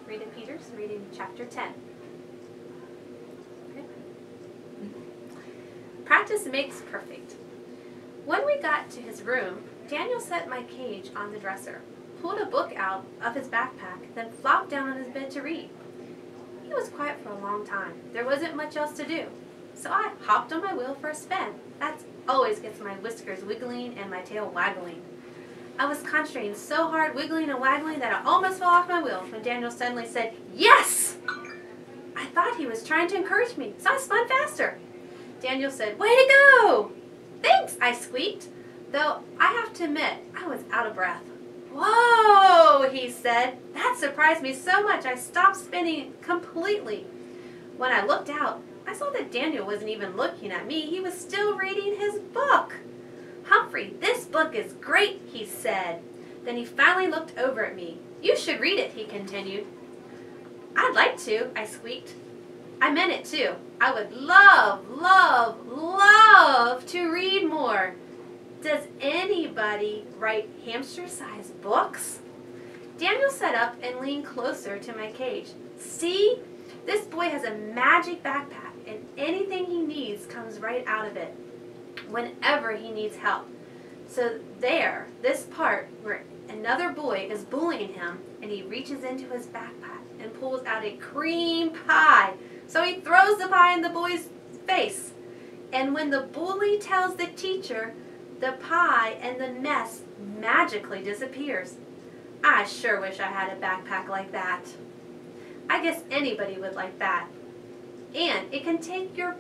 Rita Peters, reading chapter 10. Okay. Practice makes perfect. When we got to his room, Daniel set my cage on the dresser, pulled a book out of his backpack, then flopped down on his bed to read. He was quiet for a long time. There wasn't much else to do. So I hopped on my wheel for a spin. That always gets my whiskers wiggling and my tail waggling. I was concentrating so hard, wiggling and waggling, that I almost fell off my wheel when Daniel suddenly said, "Yes!" I thought he was trying to encourage me, so I spun faster. Daniel said, "Way to go!" "Thanks," I squeaked, though I have to admit I was out of breath. "Whoa," he said. That surprised me so much I stopped spinning completely. When I looked out, I saw that Daniel wasn't even looking at me. He was still reading his book. "Humphrey, this book is great," he said. Then he finally looked over at me. "You should read it," he continued. "I'd like to," I squeaked. I meant it too. I would love, love, love to read more. Does anybody write hamster-sized books? Daniel sat up and leaned closer to my cage. "See? This boy has a magic backpack, and anything he needs comes right out of it whenever he needs help. So there, this part where another boy is bullying him, and he reaches into his backpack and pulls out a cream pie. So he throws the pie in the boy's face. And when the bully tells the teacher, the pie and the mess magically disappears. I sure wish I had a backpack like that. I guess anybody would like that. And it can take you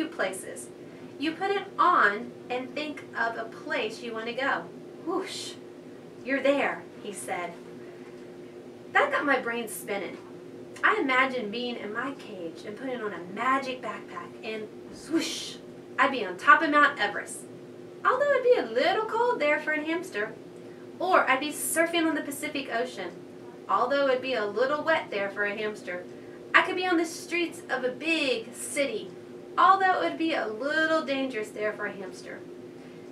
places. You put it on and think of a place you want to go. Whoosh, you're there," he said. That got my brain spinning. I imagined being in my cage and putting on a magic backpack, and swoosh, I'd be on top of Mount Everest. Although it'd be a little cold there for a hamster. Or I'd be surfing on the Pacific Ocean. Although it'd be a little wet there for a hamster. I could be on the streets of a big city. Although it would be a little dangerous there for a hamster.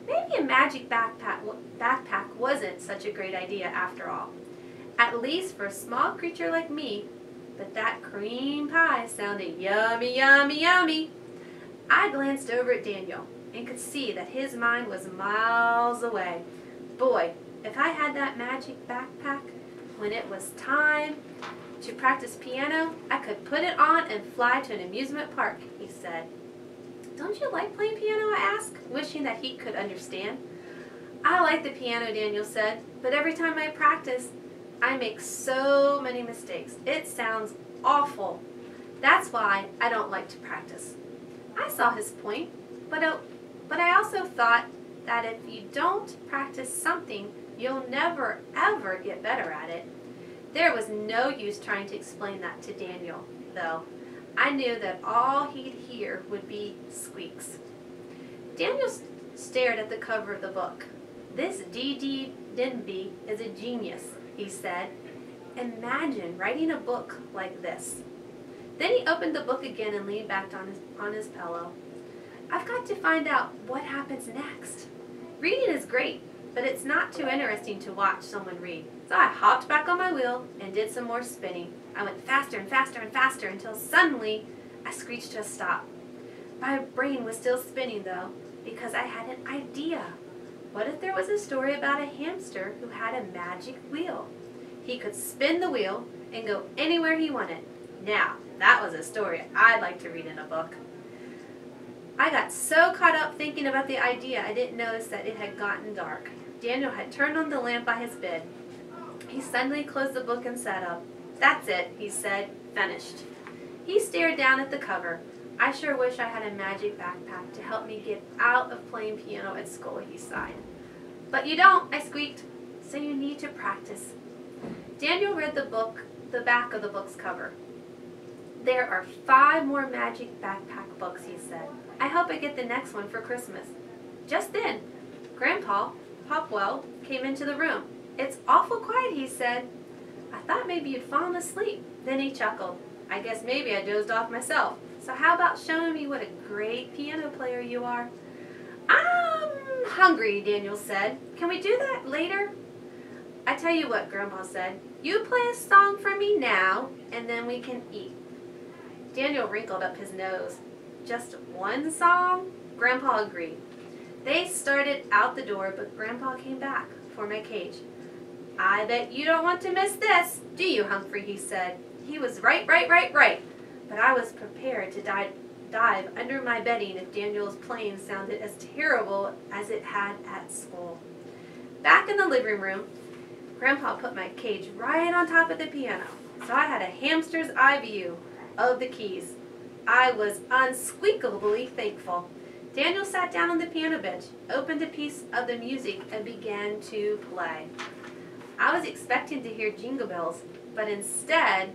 Maybe a magic backpack wasn't such a great idea after all. At least for a small creature like me. But that cream pie sounded yummy, yummy, yummy. I glanced over at Daniel and could see that his mind was miles away. Boy, if I had that magic backpack, when it was time to practice piano, I could put it on and fly to an amusement park, he said. "Don't you like playing piano?" I asked, wishing that he could understand. "I like the piano," Daniel said, "but every time I practice, I make so many mistakes. It sounds awful. That's why I don't like to practice." I saw his point, but I also thought that if you don't practice something, you'll never, ever get better at it. There was no use trying to explain that to Daniel, though. I knew that all he'd hear would be squeaks. Daniel stared at the cover of the book. "This D.D. Denby is a genius," he said. "Imagine writing a book like this." Then he opened the book again and leaned back on his pillow. "I've got to find out what happens next. Reading is great, but it's not too interesting to watch someone read." So I hopped back on my wheel and did some more spinning. I went faster and faster and faster until suddenly I screeched to a stop. My brain was still spinning though, because I had an idea. What if there was a story about a hamster who had a magic wheel? He could spin the wheel and go anywhere he wanted. Now, that was a story I'd like to read in a book. I got so caught up thinking about the idea I didn't notice that it had gotten dark. Daniel had turned on the lamp by his bed. He suddenly closed the book and sat up. "That's it," he said. "Finished." He stared down at the cover. "I sure wish I had a magic backpack to help me get out of playing piano at school," he sighed. "But you don't," I squeaked. "So you need to practice." Daniel read the back of the book's cover. "There are 5 more magic backpack books," he said. "I hope I get the next one for Christmas." Just then, Grandpa Hopwell came into the room. "It's awful quiet," he said. "I thought maybe you'd fallen asleep." Then he chuckled. "I guess maybe I dozed off myself. So how about showing me what a great piano player you are?" "I'm hungry," Daniel said. "Can we do that later?" I tell you what, Grandpa said. You play a song for me now, and then we can eat. Daniel wrinkled up his nose. Just one song? Grandpa agreed. They started out the door, but Grandpa came back for my cage. I bet you don't want to miss this, do you, Humphrey, he said. He was right. But I was prepared to dive under my bedding if Daniel's playing sounded as terrible as it had at school. Back in the living room, Grandpa put my cage right on top of the piano, so I had a hamster's eye view of the keys. I was unspeakably thankful. Daniel sat down on the piano bench, opened a piece of the music, and began to play. I was expecting to hear Jingle Bells, but instead,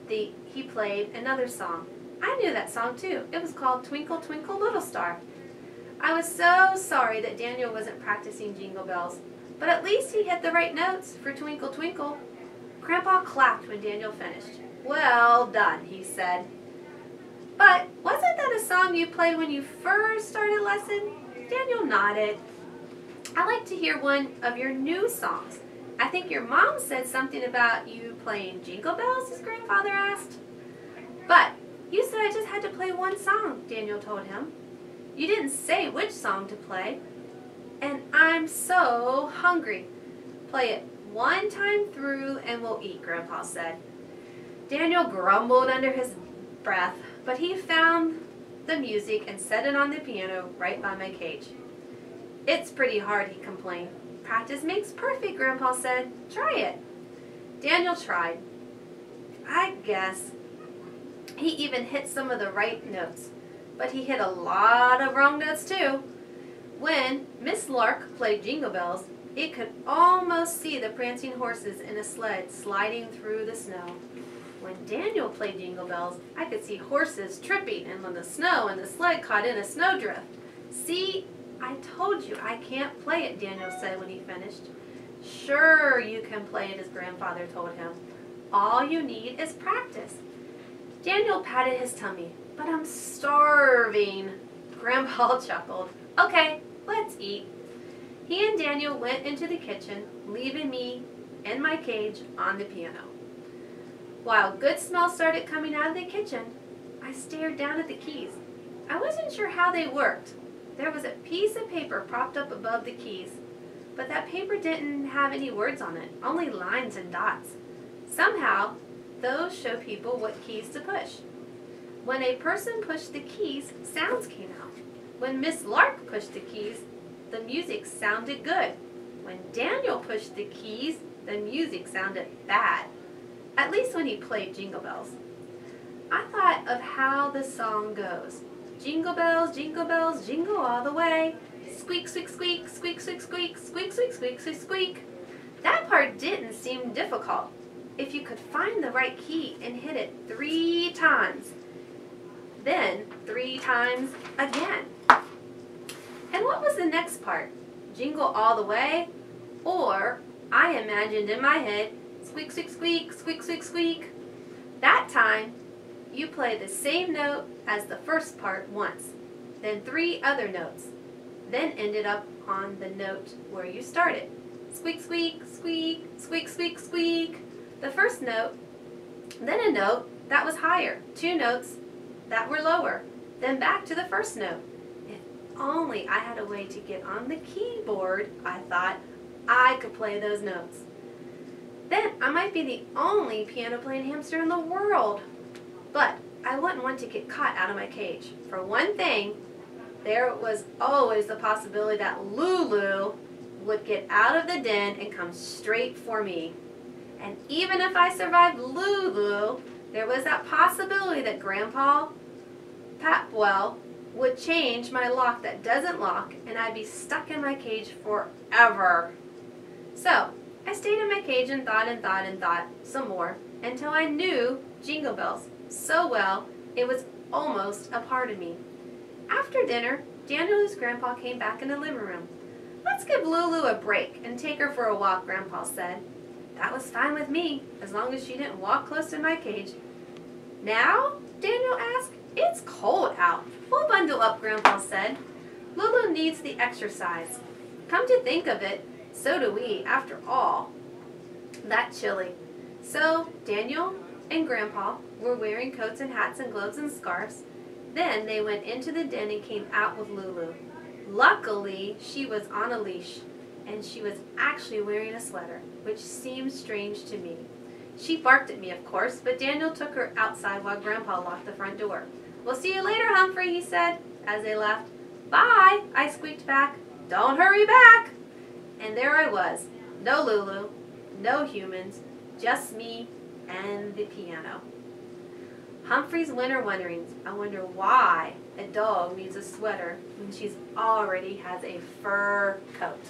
he played another song. I knew that song too. It was called Twinkle, Twinkle, Little Star. I was so sorry that Daniel wasn't practicing Jingle Bells, but at least he hit the right notes for Twinkle, Twinkle. Grandpa clapped when Daniel finished. Well done, he said. But wasn't that a song you played when you first started lesson? Daniel nodded. I'd like to hear one of your new songs. I think your mom said something about you playing Jingle Bells, his grandfather asked. But you said I just had to play one song, Daniel told him. You didn't say which song to play. And I'm so hungry. Play it one time through and we'll eat, Grandpa said. Daniel grumbled under his breath, but he found the music and set it on the piano right by my cage. It's pretty hard, he complained. Practice makes perfect, Grandpa said. Try it. Daniel tried. I guess he even hit some of the right notes, but he hit a lot of wrong notes too. When Miss Lark played Jingle Bells, it could almost see the prancing horses in a sled sliding through the snow. When Daniel played Jingle Bells, I could see horses tripping and on the snow and the sled caught in a snowdrift. See, I told you I can't play it, Daniel said when he finished. Sure you can play it, his grandfather told him. All you need is practice. Daniel patted his tummy. But I'm starving. Grandpa chuckled. Okay, let's eat. He and Daniel went into the kitchen, leaving me in my cage on the piano. While good smells started coming out of the kitchen, I stared down at the keys. I wasn't sure how they worked. There was a piece of paper propped up above the keys, but that paper didn't have any words on it, only lines and dots. Somehow, those show people what keys to push. When a person pushed the keys, sounds came out. When Miss Lark pushed the keys, the music sounded good. When Daniel pushed the keys, the music sounded bad. At least when he played Jingle Bells. I thought of how the song goes. Jingle bells, jingle all the way. Squeak, squeak, squeak, squeak, squeak, squeak, squeak, squeak, squeak, squeak, squeak. That part didn't seem difficult. If you could find the right key and hit it 3 times. Then 3 times again. And what was the next part? Jingle all the way? Or, I imagined in my head, squeak, squeak, squeak, squeak, squeak, squeak. That time, you play the same note as the first part once, then 3 other notes, then ended up on the note where you started. Squeak, squeak, squeak, squeak, squeak, squeak. The first note, then a note that was higher, 2 notes that were lower, then back to the first note. If only I had a way to get on the keyboard, I thought, I could play those notes. Then I might be the only piano-playing hamster in the world. But I wouldn't want to get caught out of my cage. For one thing, there was always the possibility that Lulu would get out of the den and come straight for me. And even if I survived Lulu, there was that possibility that Grandpa Papwell would change my lock that doesn't lock and I'd be stuck in my cage forever. So, I stayed in my cage and thought some more until I knew Jingle Bells so well it was almost a part of me. After dinner, Daniel's grandpa came back in the living room. Let's give Lulu a break and take her for a walk, Grandpa said. That was fine with me, as long as she didn't walk close to my cage. Now? Daniel asked. It's cold out. We'll bundle up, Grandpa said. Lulu needs the exercise. Come to think of it, so do we, after all. that chilly. So Daniel and Grandpa were wearing coats and hats and gloves and scarves. Then they went into the den and came out with Lulu. Luckily, she was on a leash, and she was actually wearing a sweater, which seemed strange to me. She barked at me, of course, but Daniel took her outside while Grandpa locked the front door. "We'll see you later, Humphrey," he said as they left. "Bye," I squeaked back. "Don't hurry back." And there I was. No Lulu, no humans, just me and the piano. Humphrey's winter wonderings. I wonder why a dog needs a sweater when she's already has a fur coat.